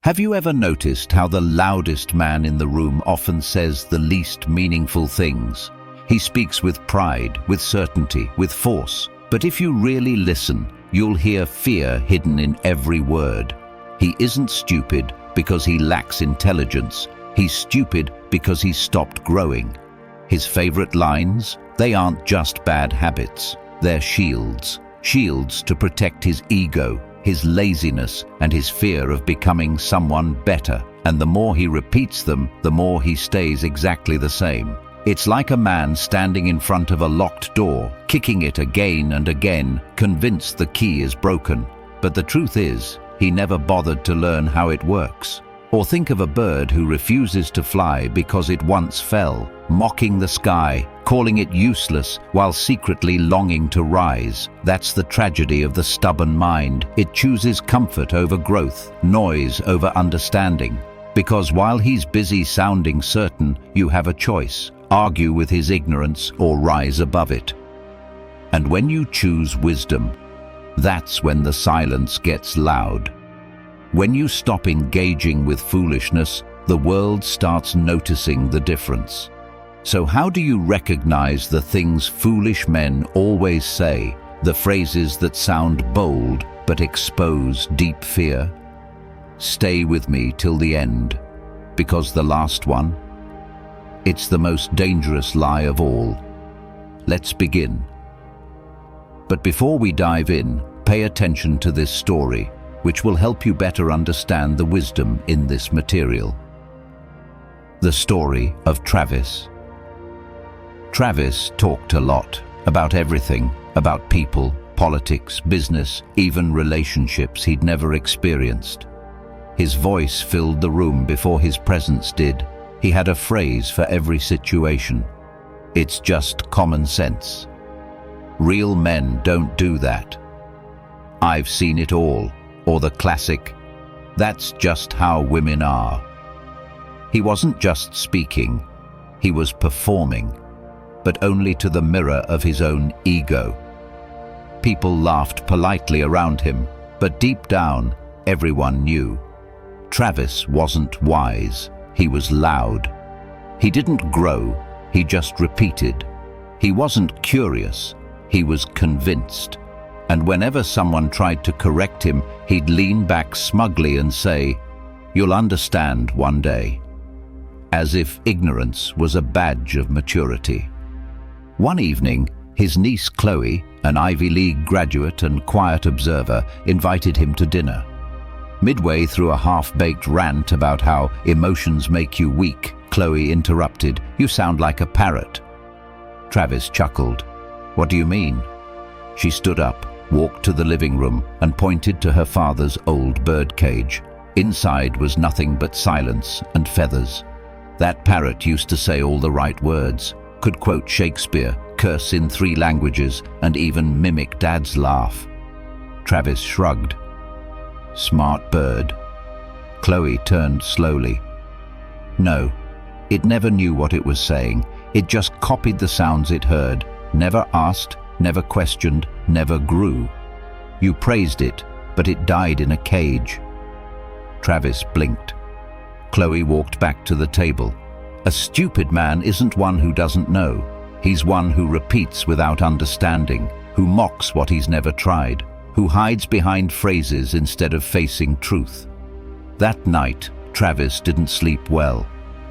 Have you ever noticed how the loudest man in the room often says the least meaningful things? He speaks with pride, with certainty, with force. But if you really listen, you'll hear fear hidden in every word. He isn't stupid because he lacks intelligence. He's stupid because he's stopped growing. His favorite lines? They aren't just bad habits. They're shields. Shields to protect his ego, his laziness, and his fear of becoming someone better. And the more he repeats them, the more he stays exactly the same. It's like a man standing in front of a locked door, kicking it again and again, convinced the key is broken. But the truth is, he never bothered to learn how it works. Or think of a bird who refuses to fly because it once fell, mocking the sky, calling it useless while secretly longing to rise. That's the tragedy of the stubborn mind. It chooses comfort over growth, noise over understanding. Because while he's busy sounding certain, you have a choice: argue with his ignorance or rise above it. And when you choose wisdom, that's when the silence gets loud. When you stop engaging with foolishness, the world starts noticing the difference. So how do you recognize the things foolish men always say, the phrases that sound bold but expose deep fear? Stay with me till the end, because the last one, it's the most dangerous lie of all. Let's begin. But before we dive in, pay attention to this story, which will help you better understand the wisdom in this material. The story of Travis. Travis talked a lot about everything, about people, politics, business, even relationships he'd never experienced. His voice filled the room before his presence did. He had a phrase for every situation. It's just common sense. Real men don't do that. I've seen it all. Or the classic, that's just how women are. He wasn't just speaking, he was performing, but only to the mirror of his own ego. People laughed politely around him, but deep down, everyone knew. Travis wasn't wise, he was loud. He didn't grow, he just repeated. He wasn't curious, he was convinced. And whenever someone tried to correct him, he'd lean back smugly and say, "You'll understand one day," as if ignorance was a badge of maturity. One evening, his niece Chloe, an Ivy League graduate and quiet observer, invited him to dinner. Midway through a half-baked rant about how emotions make you weak, Chloe interrupted, "You sound like a parrot." Travis chuckled. "What do you mean?" She stood up, walked to the living room, and pointed to her father's old birdcage. Inside was nothing but silence and feathers. That parrot used to say all the right words, could quote Shakespeare, curse in 3 languages, and even mimic Dad's laugh. Travis shrugged. "Smart bird." Chloe turned slowly. "No, it never knew what it was saying. It just copied the sounds it heard, never asked, never questioned, never grew. You praised it, but it died in a cage." Travis blinked. Chloe walked back to the table. "A stupid man isn't one who doesn't know. He's one who repeats without understanding, who mocks what he's never tried, who hides behind phrases instead of facing truth." That night, Travis didn't sleep well.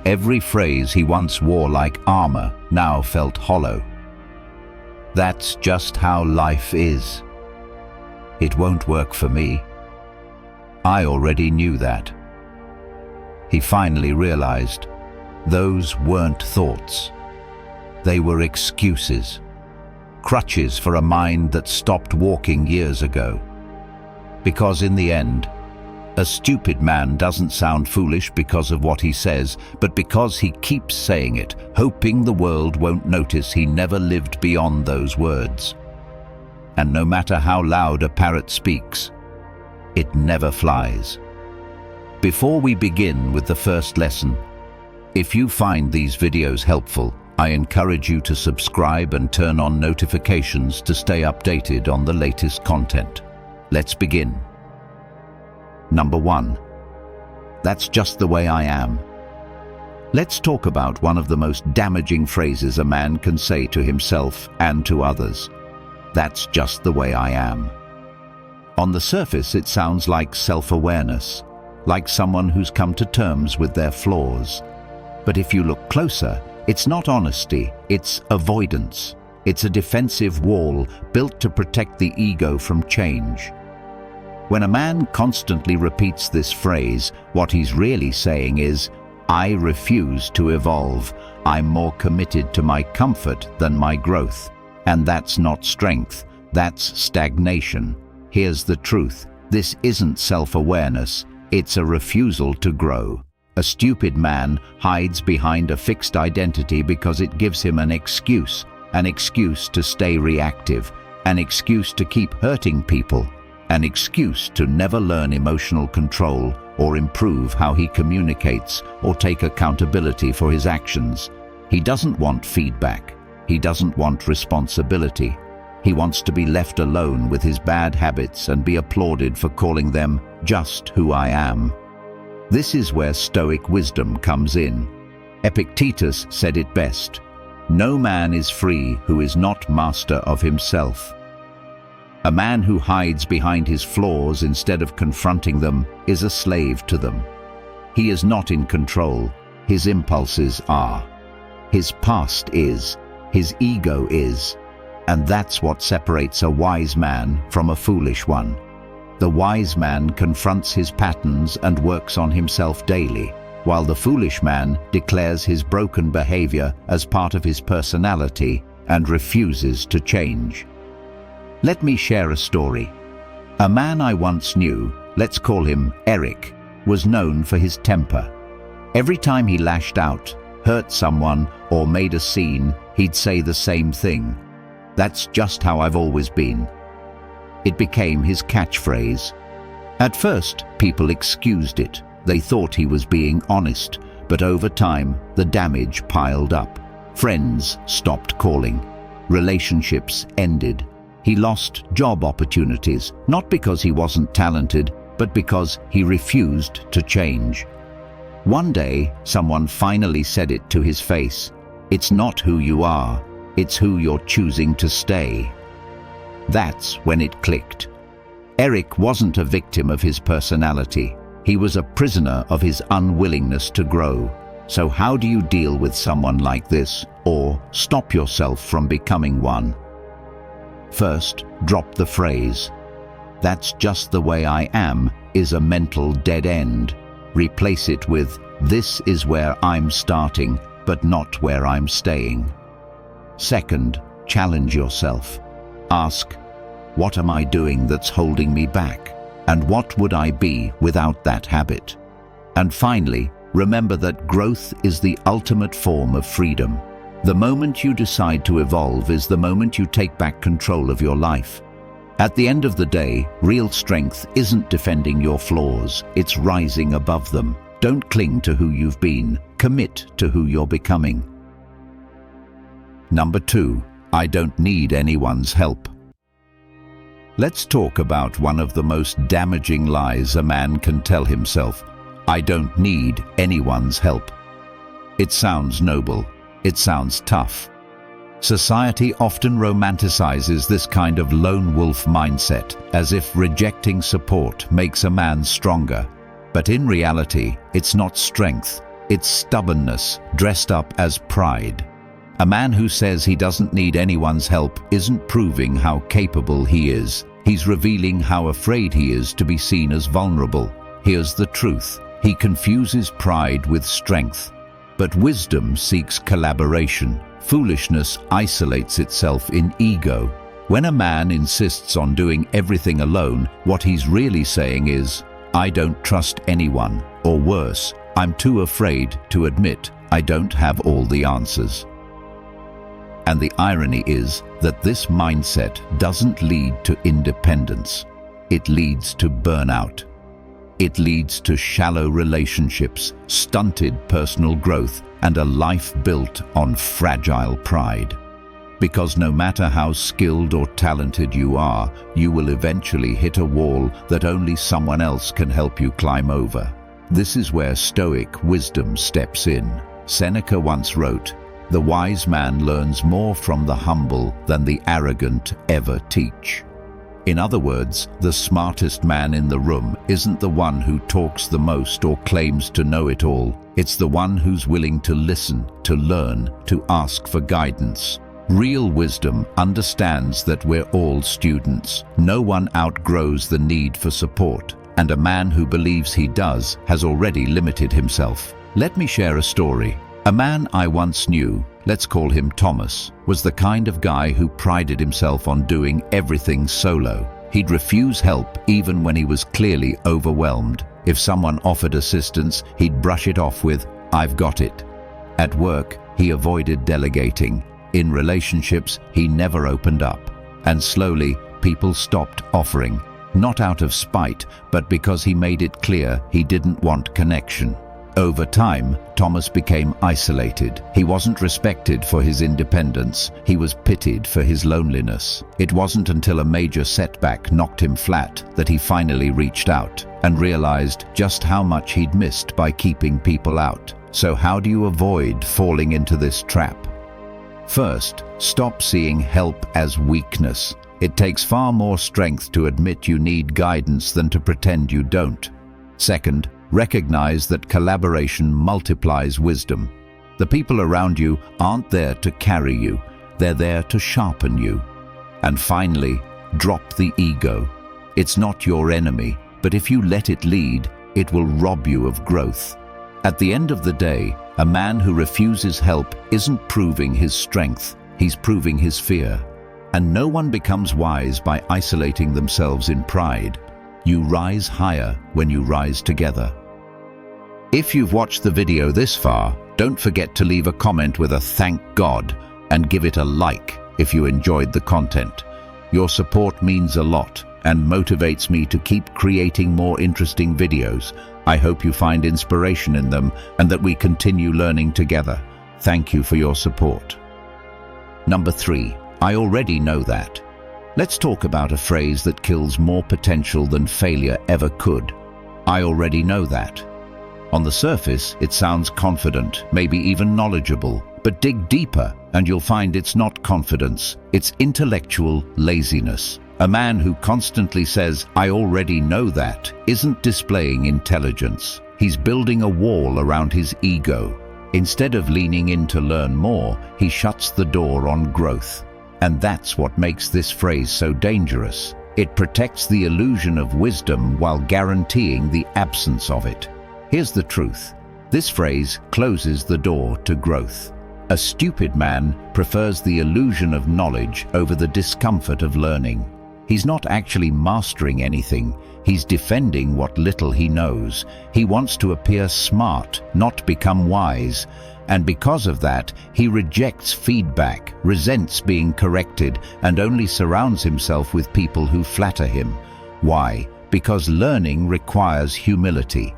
Every phrase he once wore like armor now felt hollow. "That's just how life is. It won't work for me." I already knew that. He finally realized those weren't thoughts. They were excuses, crutches for a mind that stopped walking years ago. Because in the end, a stupid man doesn't sound foolish because of what he says, but because he keeps saying it, hoping the world won't notice he never lived beyond those words. And no matter how loud a parrot speaks, it never flies. Before we begin with the first lesson, if you find these videos helpful, I encourage you to subscribe and turn on notifications to stay updated on the latest content. Let's begin. Number 1. That's just the way I am. Let's talk about one of the most damaging phrases a man can say to himself and to others. That's just the way I am. On the surface, it sounds like self-awareness, like someone who's come to terms with their flaws. But if you look closer, it's not honesty, it's avoidance. It's a defensive wall built to protect the ego from change. When a man constantly repeats this phrase, what he's really saying is, I refuse to evolve. I'm more committed to my comfort than my growth. And that's not strength, that's stagnation. Here's the truth. This isn't self-awareness, it's a refusal to grow. A stupid man hides behind a fixed identity because it gives him an excuse to stay reactive, an excuse to keep hurting people, an excuse to never learn emotional control or improve how he communicates or take accountability for his actions. He doesn't want feedback. He doesn't want responsibility. He wants to be left alone with his bad habits and be applauded for calling them just who I am. This is where Stoic wisdom comes in. Epictetus said it best, "No man is free who is not master of himself." A man who hides behind his flaws instead of confronting them is a slave to them. He is not in control. His impulses are. His past is. His ego is. And that's what separates a wise man from a foolish one. The wise man confronts his patterns and works on himself daily, while the foolish man declares his broken behavior as part of his personality and refuses to change. Let me share a story. A man I once knew, let's call him Eric, was known for his temper. Every time he lashed out, hurt someone, or made a scene, he'd say the same thing. That's just how I've always been. It became his catchphrase. At first, people excused it. They thought he was being honest, but over time, the damage piled up. Friends stopped calling. Relationships ended. He lost job opportunities, not because he wasn't talented, but because he refused to change. One day, someone finally said it to his face. It's not who you are, it's who you're choosing to stay. That's when it clicked. Eric wasn't a victim of his personality. He was a prisoner of his unwillingness to grow. So how do you deal with someone like this, or stop yourself from becoming one? First, drop the phrase, "That's just the way I am," is a mental dead end. Replace it with, "This is where I'm starting, but not where I'm staying." Second, challenge yourself. Ask, what am I doing that's holding me back? And what would I be without that habit? And finally, remember that growth is the ultimate form of freedom. The moment you decide to evolve is the moment you take back control of your life. At the end of the day, real strength isn't defending your flaws, it's rising above them. Don't cling to who you've been, commit to who you're becoming. Number 2, I don't need anyone's help. Let's talk about one of the most damaging lies a man can tell himself. I don't need anyone's help. It sounds noble. It sounds tough. Society often romanticizes this kind of lone wolf mindset, as if rejecting support makes a man stronger. But in reality, it's not strength, it's stubbornness dressed up as pride. A man who says he doesn't need anyone's help isn't proving how capable he is. He's revealing how afraid he is to be seen as vulnerable. Here's the truth. He confuses pride with strength. But wisdom seeks collaboration. Foolishness isolates itself in ego. When a man insists on doing everything alone, what he's really saying is, I don't trust anyone, or worse, I'm too afraid to admit I don't have all the answers. And the irony is that this mindset doesn't lead to independence. It leads to burnout. It leads to shallow relationships, stunted personal growth, and a life built on fragile pride. Because no matter how skilled or talented you are, you will eventually hit a wall that only someone else can help you climb over. This is where Stoic wisdom steps in. Seneca once wrote, "The wise man learns more from the humble than the arrogant ever teach." In other words, the smartest man in the room isn't the one who talks the most or claims to know it all. It's the one who's willing to listen, to learn, to ask for guidance. Real wisdom understands that we're all students. No one outgrows the need for support, and a man who believes he does has already limited himself. Let me share a story. A man I once knew, let's call him Thomas, was the kind of guy who prided himself on doing everything solo. He'd refuse help even when he was clearly overwhelmed. If someone offered assistance, he'd brush it off with, "I've got it." At work, he avoided delegating. In relationships, he never opened up. And slowly, people stopped offering. Not out of spite, but because he made it clear he didn't want connection. Over time, Thomas became isolated. He wasn't respected for his independence. He was pitied for his loneliness. It wasn't until a major setback knocked him flat that he finally reached out and realized just how much he'd missed by keeping people out. So how do you avoid falling into this trap? First, stop seeing help as weakness. It takes far more strength to admit you need guidance than to pretend you don't. Second, recognize that collaboration multiplies wisdom. The people around you aren't there to carry you, they're there to sharpen you. And finally, drop the ego. It's not your enemy, but if you let it lead, it will rob you of growth. At the end of the day, a man who refuses help isn't proving his strength, he's proving his fear. And no one becomes wise by isolating themselves in pride. You rise higher when you rise together. If you've watched the video this far, don't forget to leave a comment with a "thank God" and give it a like if you enjoyed the content. Your support means a lot and motivates me to keep creating more interesting videos. I hope you find inspiration in them and that we continue learning together. Thank you for your support. Number 3, I already know that. Let's talk about a phrase that kills more potential than failure ever could. I already know that. On the surface, it sounds confident, maybe even knowledgeable, but dig deeper and you'll find it's not confidence, it's intellectual laziness. A man who constantly says, "I already know that," isn't displaying intelligence. He's building a wall around his ego. Instead of leaning in to learn more, he shuts the door on growth. And that's what makes this phrase so dangerous. It protects the illusion of wisdom while guaranteeing the absence of it. Here's the truth. This phrase closes the door to growth. A stupid man prefers the illusion of knowledge over the discomfort of learning. He's not actually mastering anything. He's defending what little he knows. He wants to appear smart, not become wise. And because of that, he rejects feedback, resents being corrected, and only surrounds himself with people who flatter him. Why? Because learning requires humility.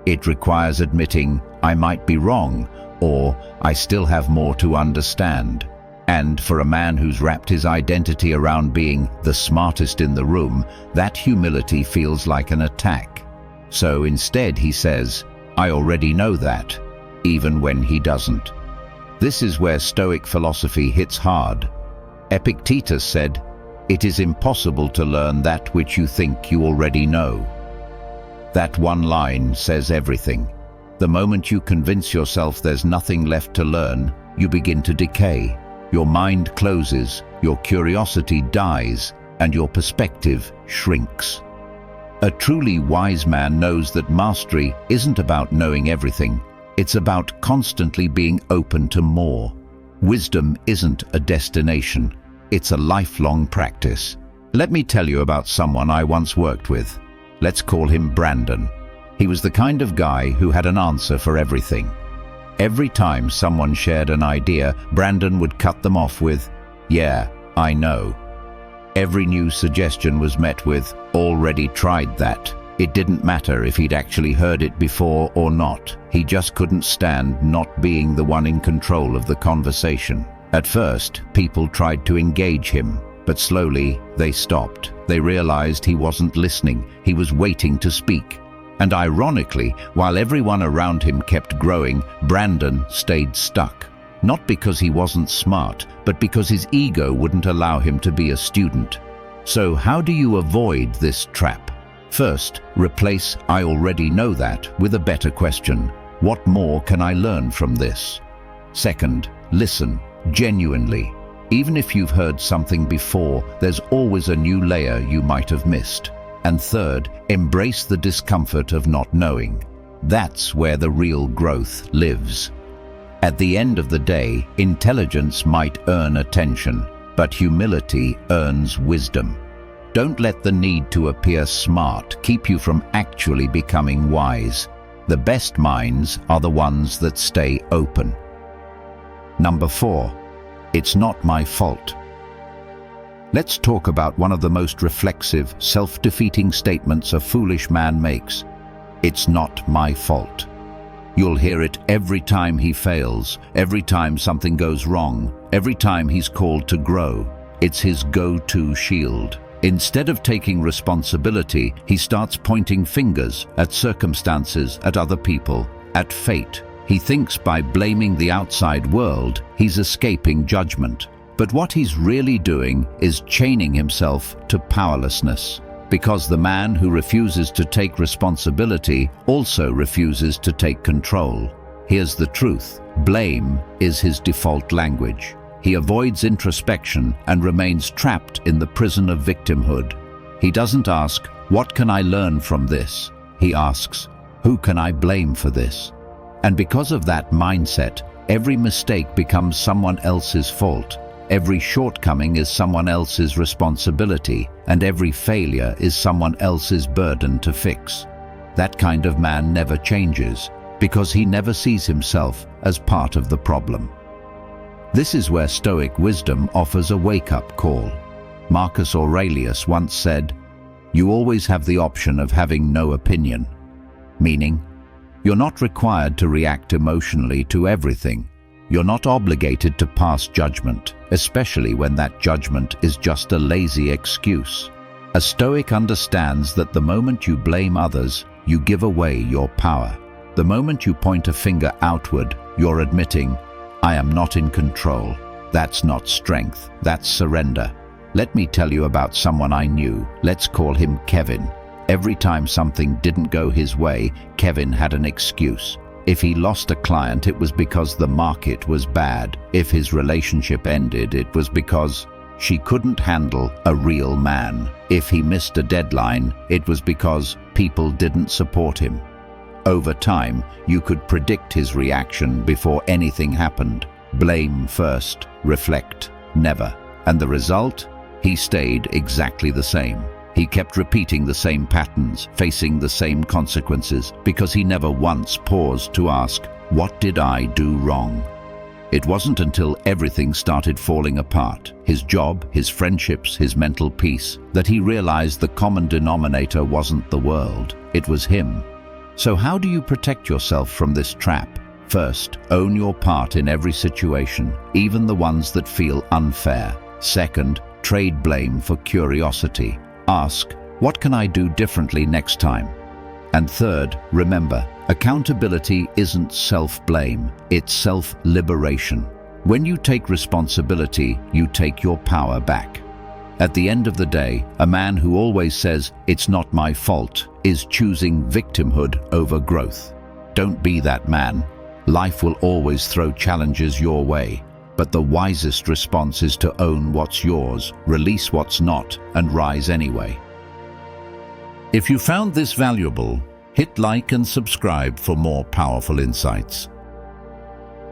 It requires admitting, "I might be wrong," or "I still have more to understand." And for a man who's wrapped his identity around being the smartest in the room, that humility feels like an attack. So instead he says, "I already know that," even when he doesn't. This is where Stoic philosophy hits hard. Epictetus said, "It is impossible to learn that which you think you already know." That one line says everything. The moment you convince yourself there's nothing left to learn, you begin to decay. Your mind closes, your curiosity dies, and your perspective shrinks. A truly wise man knows that mastery isn't about knowing everything. It's about constantly being open to more. Wisdom isn't a destination. It's a lifelong practice. Let me tell you about someone I once worked with. Let's call him Brandon. He was the kind of guy who had an answer for everything. Every time someone shared an idea, Brandon would cut them off with, "Yeah, I know." Every new suggestion was met with, "Already tried that." It didn't matter if he'd actually heard it before or not. He just couldn't stand not being the one in control of the conversation. At first, people tried to engage him, but slowly they stopped. They realized he wasn't listening. He was waiting to speak. And ironically, while everyone around him kept growing, Brandon stayed stuck. Not because he wasn't smart, but because his ego wouldn't allow him to be a student. So how do you avoid this trap? First, replace "I already know that" with a better question. What more can I learn from this? Second, listen, genuinely. Even if you've heard something before, there's always a new layer you might have missed. And third, embrace the discomfort of not knowing. That's where the real growth lives. At the end of the day, intelligence might earn attention, but humility earns wisdom. Don't let the need to appear smart keep you from actually becoming wise. The best minds are the ones that stay open. Number 4. It's not my fault. Let's talk about one of the most reflexive, self-defeating statements a foolish man makes. It's not my fault. You'll hear it every time he fails, every time something goes wrong, every time he's called to grow. It's his go-to shield. Instead of taking responsibility, he starts pointing fingers at circumstances, at other people, at fate. He thinks by blaming the outside world, he's escaping judgment. But what he's really doing is chaining himself to powerlessness. Because the man who refuses to take responsibility also refuses to take control. Here's the truth: blame is his default language. He avoids introspection and remains trapped in the prison of victimhood. He doesn't ask, "What can I learn from this?" He asks, "Who can I blame for this?" And because of that mindset, every mistake becomes someone else's fault. Every shortcoming is someone else's responsibility, and every failure is someone else's burden to fix. That kind of man never changes, because he never sees himself as part of the problem. This is where Stoic wisdom offers a wake-up call. Marcus Aurelius once said, "You always have the option of having no opinion." Meaning, you're not required to react emotionally to everything. You're not obligated to pass judgment, especially when that judgment is just a lazy excuse. A Stoic understands that the moment you blame others, you give away your power. The moment you point a finger outward, you're admitting, "I am not in control." That's not strength, that's surrender. Let me tell you about someone I knew. Let's call him Kevin. Every time something didn't go his way, Kevin had an excuse. If he lost a client, it was because the market was bad. If his relationship ended, it was because she couldn't handle a real man. If he missed a deadline, it was because people didn't support him. Over time, you could predict his reaction before anything happened. Blame first, reflect never. And the result? He stayed exactly the same. He kept repeating the same patterns, facing the same consequences, because he never once paused to ask, "What did I do wrong?" It wasn't until everything started falling apart, his job, his friendships, his mental peace, that he realized the common denominator wasn't the world, it was him. So how do you protect yourself from this trap? First, own your part in every situation, even the ones that feel unfair. Second, trade blame for curiosity. Ask, "What can I do differently next time?" And third, remember, accountability isn't self-blame, it's self-liberation. When you take responsibility, you take your power back. At the end of the day, a man who always says, "It's not my fault," is choosing victimhood over growth. Don't be that man. Life will always throw challenges your way. But the wisest response is to own what's yours, release what's not, and rise anyway. If you found this valuable, hit like and subscribe for more powerful insights.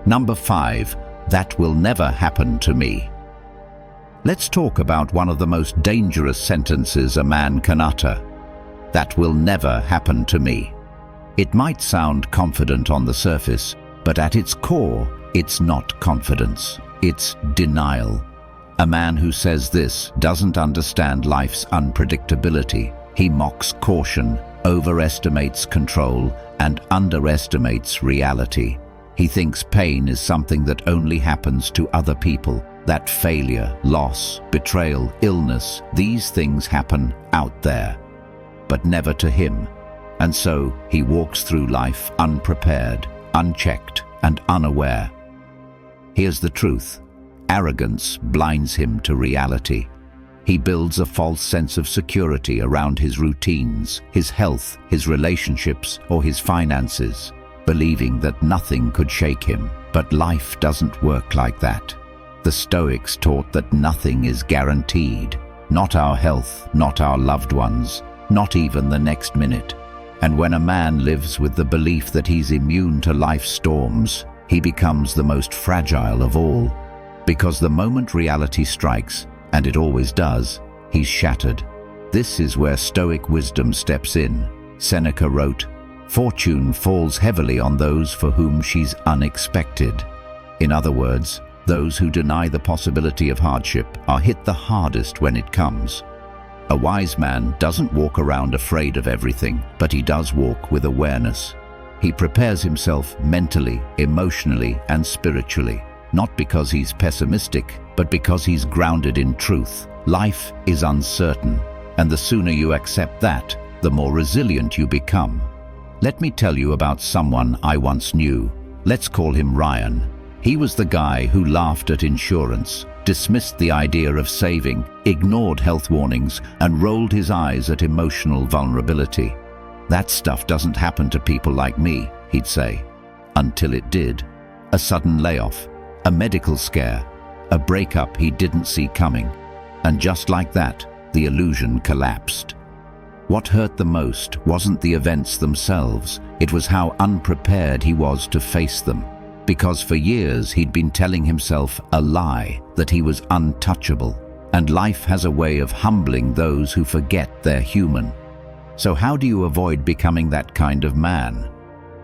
Number 5, that will never happen to me. Let's talk about one of the most dangerous sentences a man can utter. That will never happen to me. It might sound confident on the surface, but at its core, it's not confidence, it's denial. A man who says this doesn't understand life's unpredictability. He mocks caution, overestimates control, and underestimates reality. He thinks pain is something that only happens to other people, that failure, loss, betrayal, illness, these things happen out there, but never to him. And so he walks through life unprepared, unchecked, and unaware. Here's the truth. Arrogance blinds him to reality. He builds a false sense of security around his routines, his health, his relationships, or his finances, believing that nothing could shake him. But life doesn't work like that. The Stoics taught that nothing is guaranteed. Not our health, not our loved ones, not even the next minute. And when a man lives with the belief that he's immune to life's storms, he becomes the most fragile of all. Because the moment reality strikes, and it always does, he's shattered. This is where Stoic wisdom steps in. Seneca wrote, "Fortune falls heavily on those for whom she's unexpected." In other words, those who deny the possibility of hardship are hit the hardest when it comes. A wise man doesn't walk around afraid of everything, but he does walk with awareness. He prepares himself mentally, emotionally, and spiritually, not because he's pessimistic, but because he's grounded in truth. Life is uncertain, and the sooner you accept that, the more resilient you become. Let me tell you about someone I once knew. Let's call him Ryan. He was the guy who laughed at insurance, dismissed the idea of saving, ignored health warnings, and rolled his eyes at emotional vulnerability. "That stuff doesn't happen to people like me," he'd say. Until it did. A sudden layoff, a medical scare, a breakup he didn't see coming. And just like that, the illusion collapsed. What hurt the most wasn't the events themselves, it was how unprepared he was to face them. Because for years he'd been telling himself a lie, that he was untouchable. And life has a way of humbling those who forget they're human. So how do you avoid becoming that kind of man?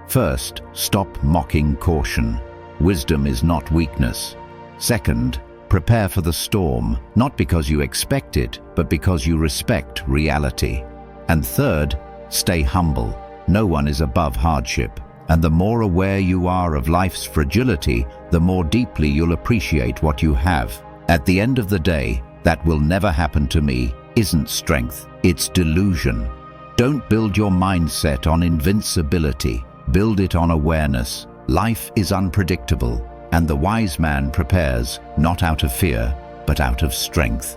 First, stop mocking caution. Wisdom is not weakness. Second, prepare for the storm, not because you expect it, but because you respect reality. And third, stay humble. No one is above hardship. And the more aware you are of life's fragility, the more deeply you'll appreciate what you have. At the end of the day, "That will never happen to me" isn't strength, it's delusion. Don't build your mindset on invincibility. Build it on awareness. Life is unpredictable, and the wise man prepares, not out of fear, but out of strength.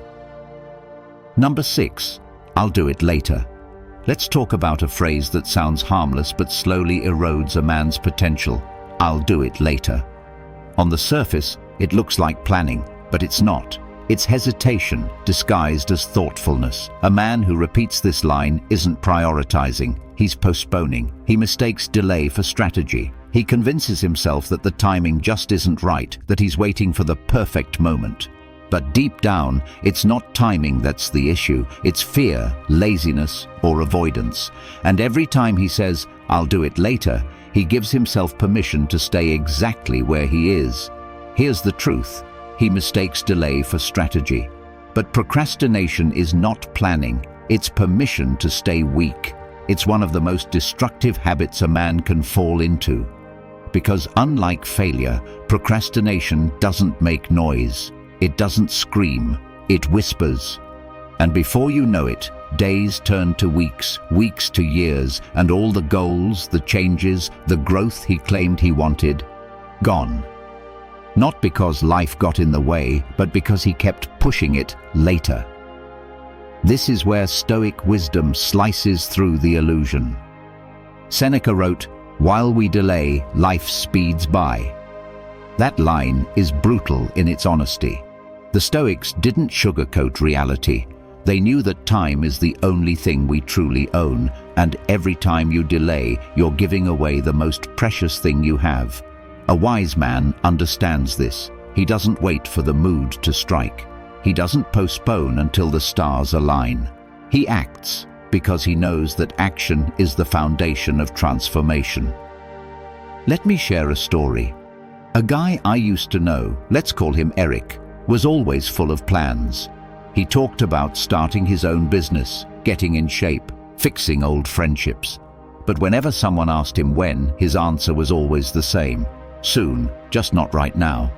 Number 6, I'll do it later. Let's talk about a phrase that sounds harmless but slowly erodes a man's potential. I'll do it later. On the surface, it looks like planning, but it's not. It's hesitation disguised as thoughtfulness. A man who repeats this line isn't prioritizing, he's postponing. He mistakes delay for strategy. He convinces himself that the timing just isn't right, that he's waiting for the perfect moment. But deep down, it's not timing that's the issue, it's fear, laziness, or avoidance. And every time he says, "I'll do it later," he gives himself permission to stay exactly where he is. Here's the truth. He mistakes delay for strategy. But procrastination is not planning, it's permission to stay weak. It's one of the most destructive habits a man can fall into. Because unlike failure, procrastination doesn't make noise. It doesn't scream, it whispers. And before you know it, days turn to weeks, weeks to years, and all the goals, the changes, the growth he claimed he wanted, gone. Not because life got in the way, but because he kept pushing it later. This is where Stoic wisdom slices through the illusion. Seneca wrote, "While we delay, life speeds by." That line is brutal in its honesty. The Stoics didn't sugarcoat reality. They knew that time is the only thing we truly own, and every time you delay, you're giving away the most precious thing you have. A wise man understands this. He doesn't wait for the mood to strike. He doesn't postpone until the stars align. He acts because he knows that action is the foundation of transformation. Let me share a story. A guy I used to know, let's call him Eric, was always full of plans. He talked about starting his own business, getting in shape, fixing old friendships. But whenever someone asked him when, his answer was always the same: soon, just not right now.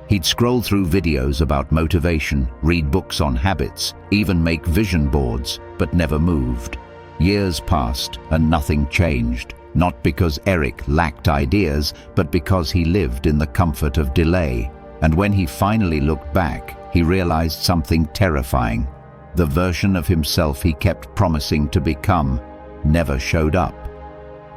He'd scroll through videos about motivation, read books on habits, even make vision boards, but never moved. Years passed and nothing changed, not because Eric lacked ideas, but because he lived in the comfort of delay. And when he finally looked back, he realized something terrifying. The version of himself he kept promising to become never showed up.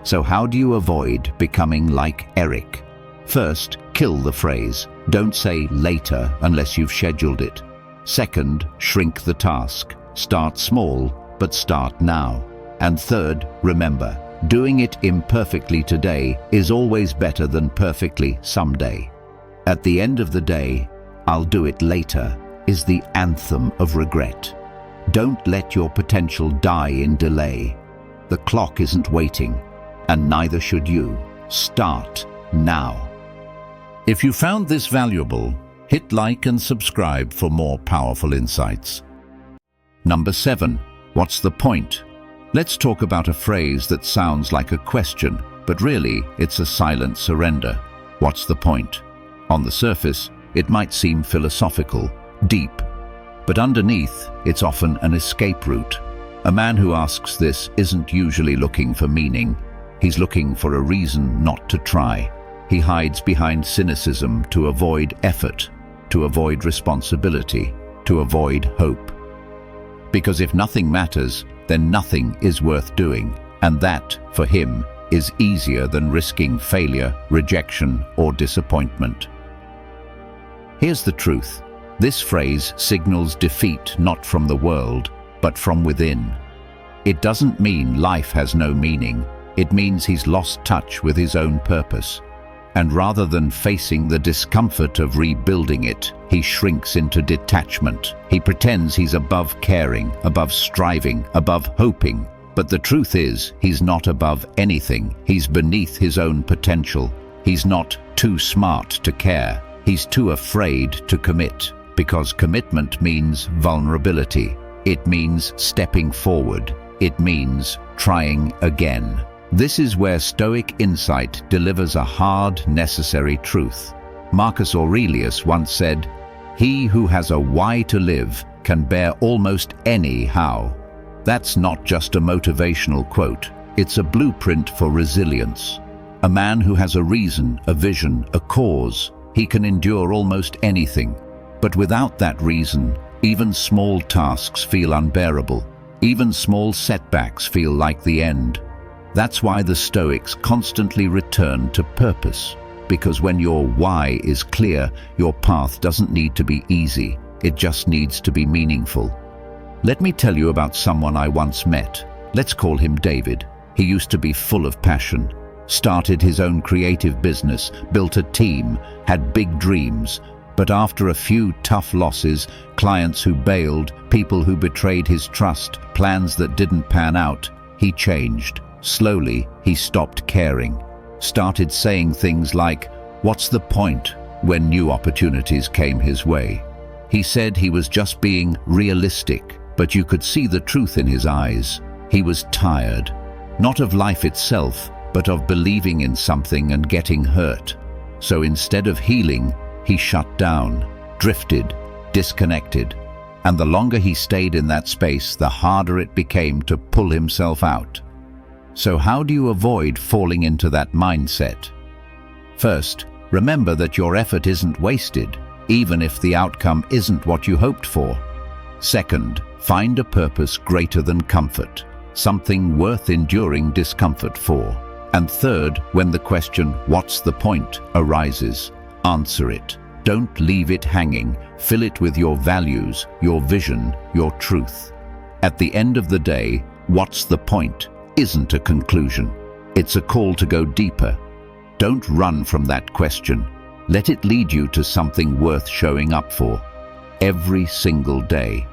So how do you avoid becoming like Eric? First, kill the phrase. Don't say later unless you've scheduled it. Second, shrink the task. Start small, but start now. And third, remember, doing it imperfectly today is always better than perfectly someday. At the end of the day, "I'll do it later" is the anthem of regret. Don't let your potential die in delay. The clock isn't waiting, and neither should you. Start now. If you found this valuable, hit like and subscribe for more powerful insights. Number 7. What's the point? Let's talk about a phrase that sounds like a question, but really it's a silent surrender. What's the point? On the surface, it might seem philosophical, deep, but underneath, it's often an escape route. A man who asks this isn't usually looking for meaning. He's looking for a reason not to try. He hides behind cynicism to avoid effort, to avoid responsibility, to avoid hope. Because if nothing matters, then nothing is worth doing, and that, for him, is easier than risking failure, rejection, or disappointment. Here's the truth. This phrase signals defeat not from the world, but from within. It doesn't mean life has no meaning. It means he's lost touch with his own purpose. And rather than facing the discomfort of rebuilding it, he shrinks into detachment. He pretends he's above caring, above striving, above hoping. But the truth is, he's not above anything. He's beneath his own potential. He's not too smart to care. He's too afraid to commit. Because commitment means vulnerability. It means stepping forward. It means trying again. This is where Stoic insight delivers a hard, necessary truth. Marcus Aurelius once said, "He who has a why to live can bear almost any how." That's not just a motivational quote. It's a blueprint for resilience. A man who has a reason, a vision, a cause, he can endure almost anything. But without that reason, even small tasks feel unbearable. Even small setbacks feel like the end. That's why the Stoics constantly return to purpose. Because when your why is clear, your path doesn't need to be easy. It just needs to be meaningful. Let me tell you about someone I once met. Let's call him David. He used to be full of passion. Started his own creative business, built a team, had big dreams. But after a few tough losses, clients who bailed, people who betrayed his trust, plans that didn't pan out, he changed. Slowly, he stopped caring. Started saying things like, "What's the point?" when new opportunities came his way. He said he was just being realistic, but you could see the truth in his eyes. He was tired, not of life itself, but of believing in something and getting hurt. So instead of healing, he shut down, drifted, disconnected. And the longer he stayed in that space, the harder it became to pull himself out. So how do you avoid falling into that mindset? First, remember that your effort isn't wasted, even if the outcome isn't what you hoped for. Second, find a purpose greater than comfort, something worth enduring discomfort for. And third, when the question, "What's the point?" arises, answer it. Don't leave it hanging. Fill it with your values, your vision, your truth. At the end of the day, what's the point isn't a conclusion. It's a call to go deeper. Don't run from that question. Let it lead you to something worth showing up for every single day.